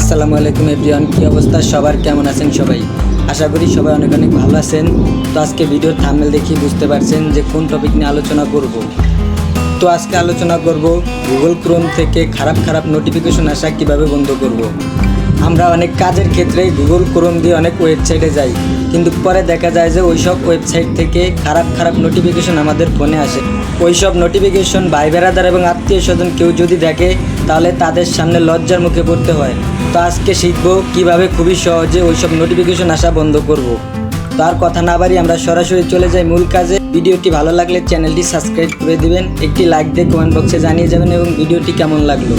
আসসালামু আলাইকুম এভরিওয়ান, কি অবস্থা সবার, কেমন আছেন সবাই? আশা করি সবাই অনেক অনেক ভালো আছেন। তো আজকে ভিডিওর থাম্বনেল দেখে বুঝতে পারছেন যে কোন টপিক নিয়ে আলোচনা করব। তো আজকে আলোচনা করব গুগল ক্রোম থেকে খারাপ নোটিফিকেশন আসা কিভাবে বন্ধ করব। আমরা অনেক কাজের ক্ষেত্রে গুগল ক্রোম দিয়ে অনেক ওয়েবসাইটে যাই, কিন্তু পরে দেখা যায় যে ওইসব ওয়েবসাইট থেকে খারাপ নোটিফিকেশন আমাদের ফোনে আসে। ওইসব নোটিফিকেশন ভাই বেড়াদার এবং আত্মীয় স্বজন কেউ যদি দেখে তাহলে তাদের সামনে লজ্জার মুখে পড়তে হয়। তো আজকে শিখবো কিভাবে খুবই সহজে ওইসব নোটিফিকেশন আসা বন্ধ করব। তো আর কথা না বাড়ি আমরা সরাসরি চলে যাই মূল কাজে। ভিডিওটি ভালো লাগলে চ্যানেলটি সাবস্ক্রাইব করে দিবেন, একটি লাইক দিয়ে কমেন্ট বক্সে জানিয়ে যাবেন এবং ভিডিওটি কেমন লাগলো।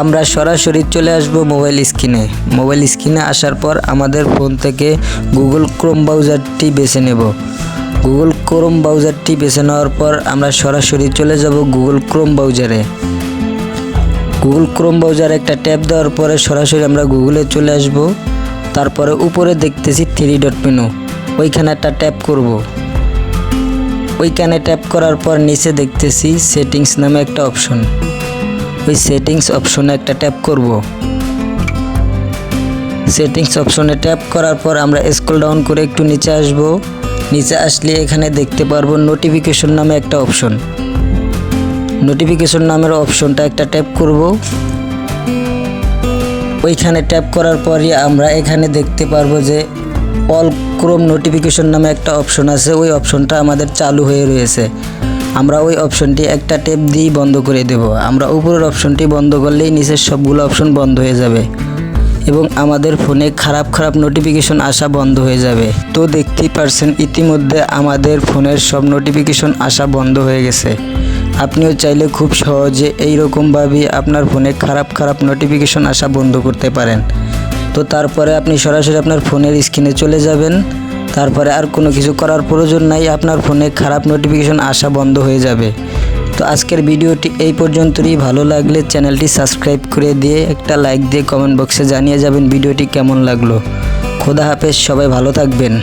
আমরা সরাসরি চলে আসব মোবাইল স্ক্রিনে আসার পর আমাদের ফোন থেকে গুগল ক্রোম ব্রাউজারটি বেছে নেব। গুগল ক্রোম ব্রাউজারটি বেছে নেওয়ার পর আমরা সরাসরি চলে যাব গুগল ক্রোম ব্রাউজারে। গুগল ক্রোম ব্রাউজারে একটা ট্যাপ দেওয়ার পরে সরাসরি আমরা গুগলে চলে আসব। তারপরে উপরে দেখতেছি 3 ডট মেনু, ওইখানে একটা ট্যাপ করব। ওইখানে ট্যাপ করার পর নিচে দেখতেছি সেটিংস নামে একটা অপশন, ওই সেটিংস অপশনে একটা ট্যাপ করব। সেটিংস অপশনে ট্যাপ করার পর আমরা স্ক্রল ডাউন করে একটু নিচে আসব। নিচে আসলে এখানে দেখতে পারবো নোটিফিকেশন নামে একটা অপশন। নোটিফিকেশন নামের অপশনটা একটা ট্যাপ করব। ওইখানে ট্যাপ করার পরই আমরা এখানে দেখতে পারবো যে অল ক্রোম নোটিফিকেশন নামে একটা অপশন আছে, ওই অপশনটা আমাদের চালু হয়ে রয়েছে। আমরা ওই অপশনটি একটা ট্যাপ দিয়েই বন্ধ করে দেব। আমরা উপরের অপশনটি বন্ধ করলেই নিচের সবগুলো অপশন বন্ধ হয়ে যাবে এবং আমাদের ফোনে খারাপ নোটিফিকেশন আসা বন্ধ হয়ে যাবে। তো দেখতেই পারছেন ইতিমধ্যে আমাদের ফোনের সব নোটিফিকেশন আসা বন্ধ হয়ে গেছে। আপনিও চাইলে খুব সহজে এইরকমভাবে আপনার ফোনে খারাপ নোটিফিকেশন আসা বন্ধ করতে পারেন। তো তারপরে আপনি সরাসরি আপনার ফোনের স্ক্রিনে চলে যাবেন। তারপরে আর কোনো কিছু করার প্রয়োজন নাই, আপনার ফোনে খারাপ নোটিফিকেশন আসা বন্ধ হয়ে যাবে। তো আজকের ভিডিওটি এই পর্যন্তই। ভালো লাগলে চ্যানেলটি সাবস্ক্রাইব করে দিয়ে একটা লাইক দিয়ে কমেন্ট বক্সে জানিয়ে যাবেন ভিডিওটি কেমন লাগলো। খোদা হাফেজ, সবাই ভালো থাকবেন।